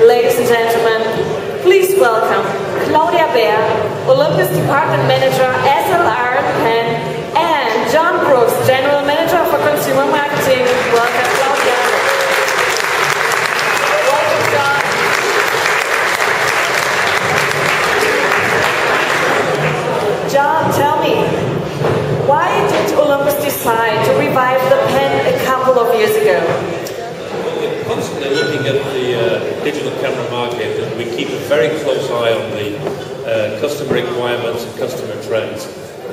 Ladies and gentlemen, please welcome Claudia Beer, Olympus Department Manager, SLR and Pen, and John Brooks, General Manager for Consumer Marketing. Welcome, Claudia. Welcome, John. John, tell me, why did Olympus decide to revive the pen a couple of years ago? We're constantly looking at the digital camera market, and we keep a very close eye on the customer requirements and customer trends.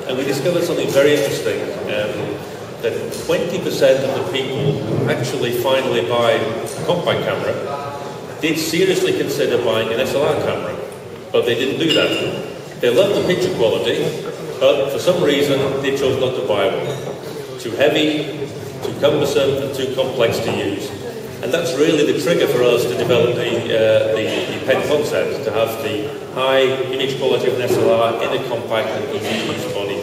And we discovered something very interesting, that 20% of the people who actually finally buy a compact camera did seriously consider buying an SLR camera, but they didn't do that. They loved the picture quality, but for some reason they chose not to buy one. Too heavy, too cumbersome, and too complex to use. And that's really the trigger for us to develop the pen concept, to have the high image quality of an SLR in a compact and easy-to-use body.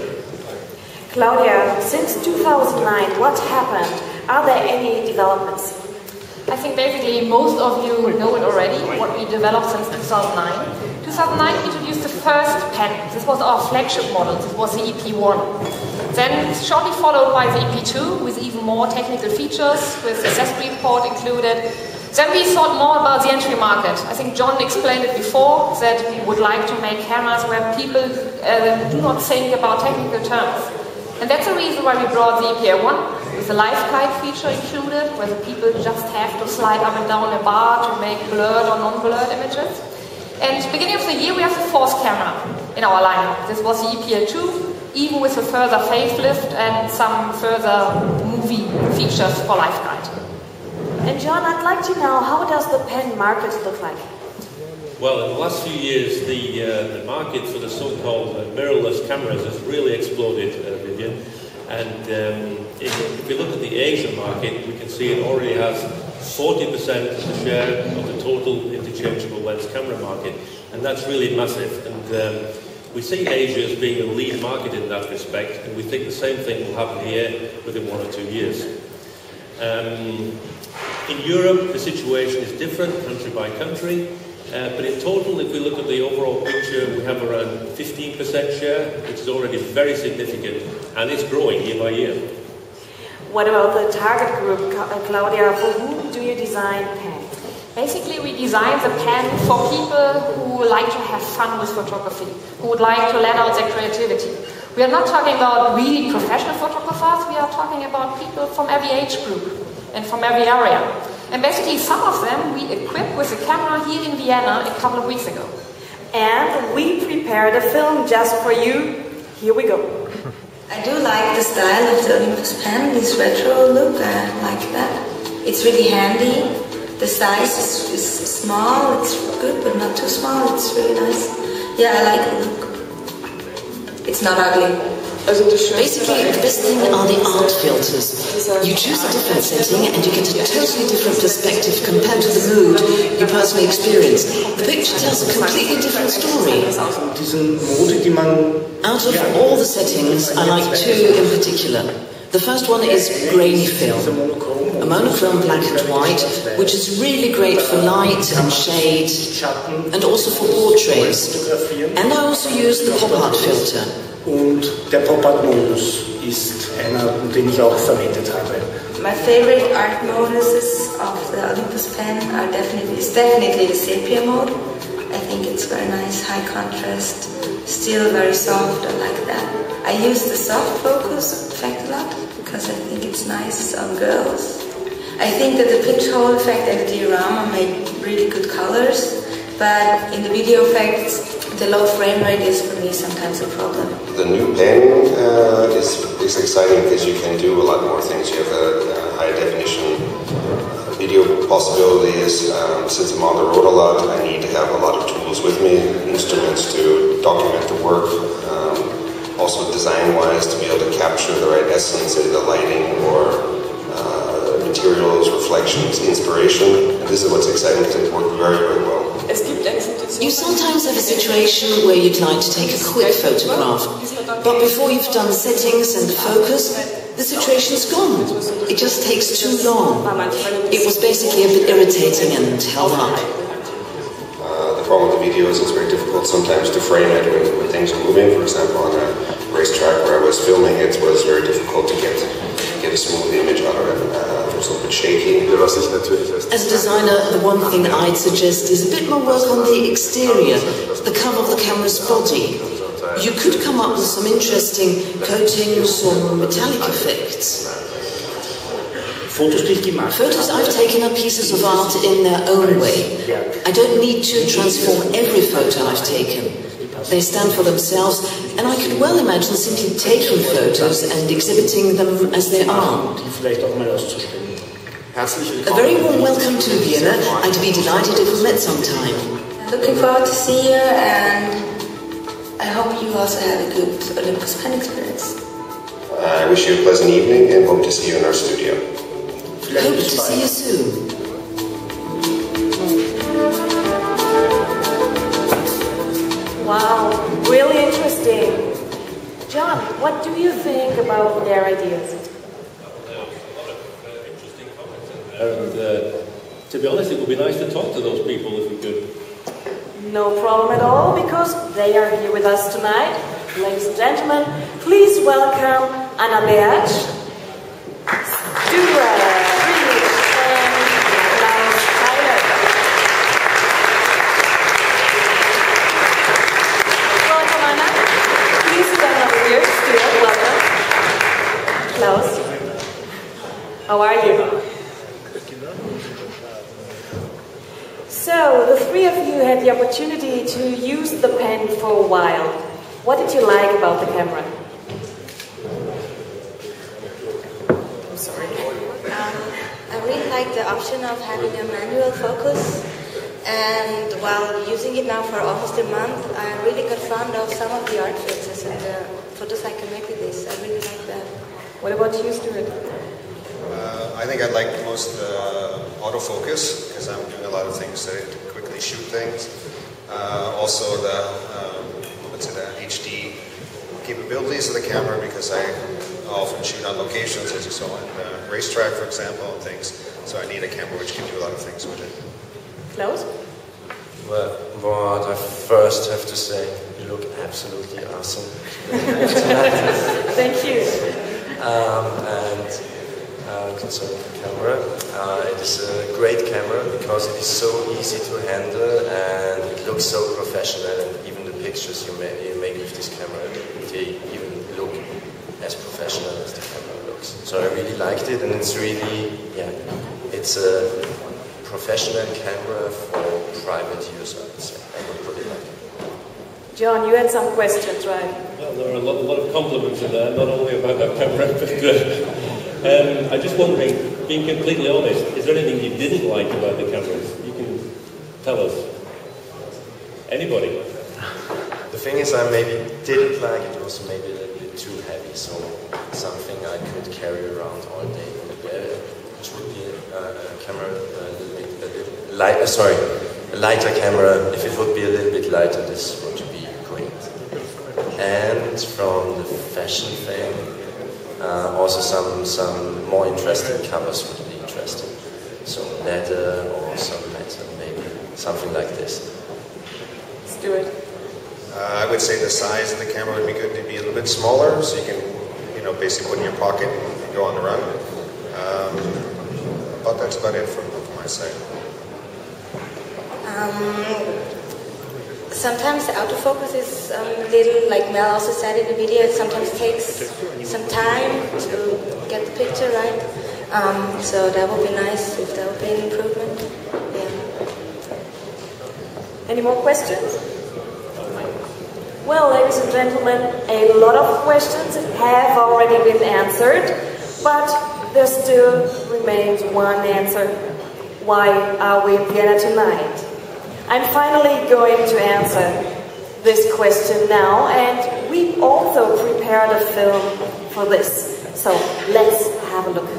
Claudia, since 2009, what happened? Are there any developments? I think basically most of you know it already, what we developed since 2009. 2009 we introduced the first pen. This was our flagship model. This was the EP1. Then shortly followed by the EP2 with even more technical features, with accessory port included. Then we thought more about the entry market. I think John explained it before, that we would like to make cameras where people do not think about technical terms. And that's the reason why we brought the EP1 with the live kite feature included, where the people just have to slide up and down a bar to make blurred or non-blurred images. And beginning of the year we have the fourth camera in our lineup. This was the EP2, even with a further facelift and some further movie features for live kite. And John, I'd like to know, how does the pen market look like? Well, in the last few years, the market for the so-called mirrorless cameras has really exploded, Vivian. And if we look at the Asian market, we can see it already has 40% of the share of the total interchangeable lens camera market. And that's really massive. And we see Asia as being a lead market in that respect, and we think the same thing will happen here within 1 or 2 years. In Europe, the situation is different, country by country. But in total, if we look at the overall picture, we have around 15% share, which is already very significant, and it's growing year by year. What about the target group, Claudia? For whom do you design pens? Basically, we design the pen for people who like to have fun with photography, who would like to let out their creativity. We are not talking about really professional photographers, we are talking about people from every age group and from every area. And basically some of them we equipped with a camera here in Vienna a couple of weeks ago. And we prepared a film just for you. Here we go. I do like the style of the Olympus pen, this retro look, I like that. It's really handy. The size is small, it's good but not too small, it's really nice. Yeah, I like the look. It's not ugly. Basically, the best thing are the art filters. You choose a different setting and you get a totally different perspective compared to the mood you personally experience. The picture tells a completely different story. Out of all the settings, I like 2 in particular. The first one is grainy film, a monochrome black and white, which is really great for light and shade, and also for portraits. And I also use the pop art filter. Und der Pop-Art-Modus ist einer, den ich auch verwendet habe. My favorite art moduses of the Olympus pen are definitely the sepia mode. I think it's very nice, high contrast, still very soft, I like that. I use the soft focus effect a lot because I think it's nice on girls. I think that the pinch hole effect and the diorama make really good colors, but in the video effects, the low frame rate is for me sometimes a problem. The new pen is exciting because you can do a lot more things. You have a high definition video possibilities. Since I'm on the road a lot, I need to have a lot of tools with me, instruments to document the work. Also design-wise, to be able to capture the right essence, either lighting or materials, reflections, inspiration. And this is what's exciting because it worked very, very well. You sometimes have a situation where you'd like to take a quick photograph, but before you've done the settings and the focus, the situation's gone. It just takes too long. It was basically a bit irritating and held up. problem with the videos. It's very difficult sometimes to frame it when things are moving. For example, on a racetrack where I was filming, it was very difficult to get a smooth image out of it. It was a little bit shaky. As a designer, the one thing I'd suggest is a bit more work on the exterior, the cover of the camera's body. You could come up with some interesting coatings or metallic effects. Photos I've taken are pieces of art in their own way. I don't need to transform every photo I've taken. They stand for themselves, and I could well imagine simply taking photos and exhibiting them as they are. A very warm welcome to Vienna. I'd be delighted if we met sometime. Looking forward to see you, and I hope you also have a good Olympus pen experience. I wish you a pleasant evening and hope to see you in our studio. Hope to see you soon. Wow, really interesting. John, what do you think about their ideas? And to be honest, it would be nice to talk to those people if we could. No problem at all, because they are here with us tonight. Ladies and gentlemen, please welcome Anna Berg, Stuart, how are you? So, the three of you had the opportunity to use the pen for a while. What did you like about the camera? I'm sorry. I really like the option of having a manual focus, and while using it now for almost a month, I really got fond of some of the art filters and the photos I can make with this. I really like that. What about you, Stuart? I think I like most autofocus, because I'm doing a lot of things to quickly shoot things. Also the HD capabilities of the camera, because I often shoot on locations, as you saw in the racetrack, for example, and things. So I need a camera which can do a lot of things with it. Klaus? Well, what I first have to say, you look absolutely awesome. Thank you. And concerning the camera, it is a great camera because it is so easy to handle and it looks so professional, and even the pictures you make with this camera, they even look as professional as the camera looks. So I really liked it, and it's really, it's a professional camera for private use, I would say. I would put it like that. John, you had some questions, right? Well, there are a lot of compliments in there, not only about that camera, but I'm just wondering, being completely honest, is there anything you didn't like about the cameras? You can tell us. Anybody? The thing is, I maybe didn't like it, was maybe a little bit too heavy, so something I could carry around all day. Which would be a camera, a lighter camera. If it would be a little bit lighter, this would be great. And from the fashion thing, also some more interesting covers would be interesting. So leather or some metal, maybe something like this. Let's do it. I would say the size of the camera would be good to be a little bit smaller, so you can, basically put in your pocket and go on the run. But that's about it from my side. Sometimes the autofocus is a little, like Mel also said in the video, it sometimes takes some time to get the picture right. So that would be nice if there would be an improvement. Yeah. Any more questions? Well, ladies and gentlemen, a lot of questions have already been answered, but there still remains one answer. Why are we in Vienna tonight? I'm finally going to answer this question now, and we also prepared a film for this. So let's have a look.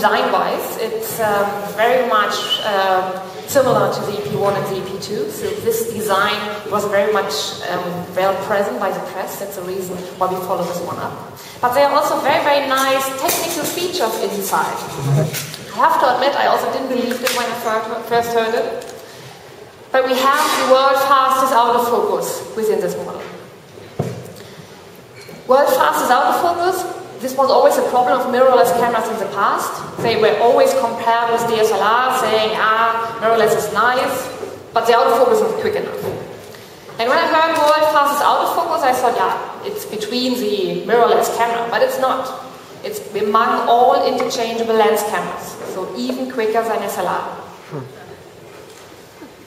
design-wise, it's very much similar to the EP1 and the EP2. So this design was very much well present by the press. That's the reason why we follow this one up. But there are also very, very nice technical features inside. I have to admit, I also didn't believe it when I first heard it. But we have the world's fastest autofocus within this model. World's fastest autofocus. This was always a problem of mirrorless cameras in the past. They were always compared with DSLR, saying, mirrorless is nice, but the autofocus isn't quick enough. And when I heard world's fastest autofocus, I thought, yeah, it's between the mirrorless camera, but it's not. It's among all interchangeable lens cameras, so even quicker than SLR.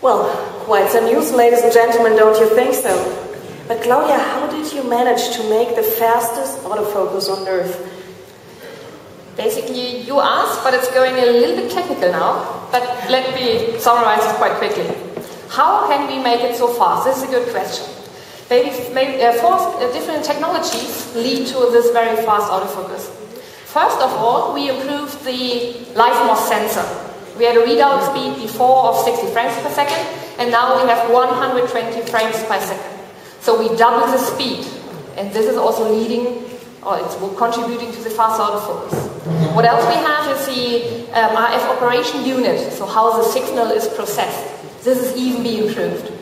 Well, quite some news, ladies and gentlemen, don't you think so? But Claudia, how did you manage to make the fastest autofocus on Earth? Basically, you asked, but it's going a little bit technical now. But let me summarize it quite quickly. How can we make it so fast? This is a good question. Maybe four different technologies lead to this very fast autofocus. First of all, we improved the LifeMOS sensor. We had a readout speed before of 60 frames per second, and now we have 120 frames per second. So we double the speed, and this is also leading, or it's contributing to the fast autofocus. What else we have is the RF operation unit, so how the signal is processed. This is even being improved.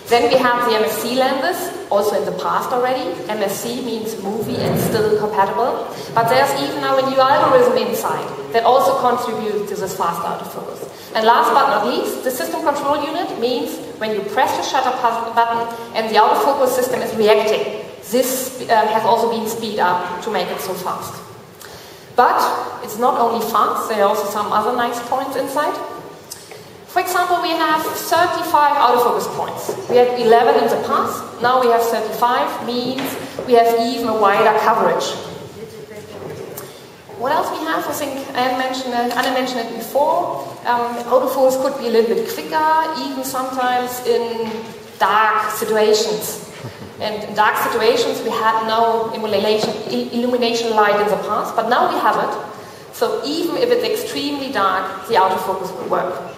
Then we have the MFC lenses, also in the past already. MFC means movie and still compatible. But there's even now a new algorithm inside that also contributes to this fast autofocus. And last but not least, the system control unit means when you press the shutter button and the autofocus system is reacting. This has also been speed up to make it so fast. But it's not only fast, there are also some other nice points inside. For example, we have 35 autofocus points. We had 11 in the past, now we have 35, means we have even a wider coverage. What else we have? I think Anna mentioned it before. Autofocus could be a little bit quicker, even sometimes in dark situations. And in dark situations we had no illumination light in the past, but now we have it. So even if it's extremely dark, the autofocus will work.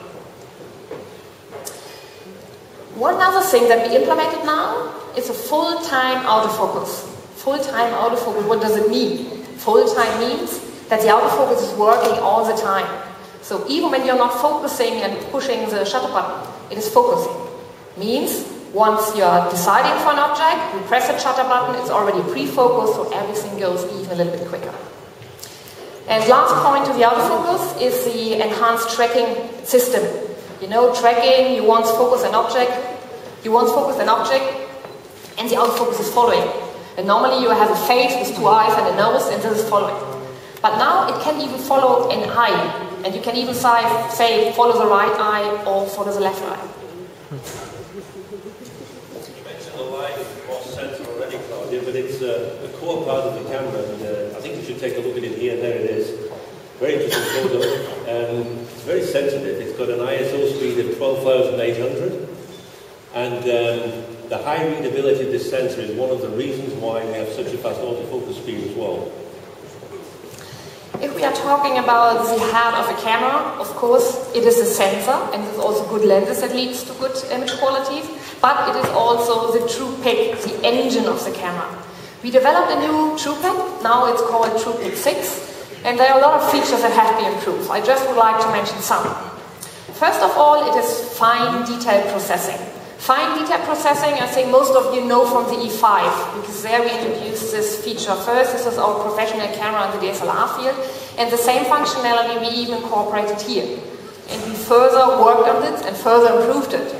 One other thing that we implemented now is a full-time autofocus. Full-time autofocus, what does it mean? Full-time means that the autofocus is working all the time. So even when you're not focusing and pushing the shutter button, it is focusing. Means once you're deciding for an object, you press the shutter button, it's already pre-focused, so everything goes even a little bit quicker. And last point to the autofocus is the enhanced tracking system. You know, tracking, you once focus an object, and the autofocus is following. And normally you have a face with two eyes and a nose, and this is following. But now it can even follow an eye, and you can even say follow the right eye or follow the left eye. You mentioned the LifeMOS sensor already, Claudia, but it's a core part of the camera, and I think you should take a look at it here. There it is. Very interesting photo. It's very sensitive. It's got an ISO speed of 12,800, and the high readability of this sensor is one of the reasons why we have such a fast autofocus speed as well. If we are talking about the heart of a camera, of course, it is a sensor, and it's also good lenses that leads to good image qualities, but it is also the true pic, the engine of the camera. We developed a new true pic, now it's called TruePic 6. And there are a lot of features that have been improved. I just would like to mention some. First of all, it is fine detail processing. Fine detail processing, I think most of you know from the E5, because there we introduced this feature first. This is our professional camera in the DSLR field. And the same functionality we even incorporated here. And we further worked on it and further improved it.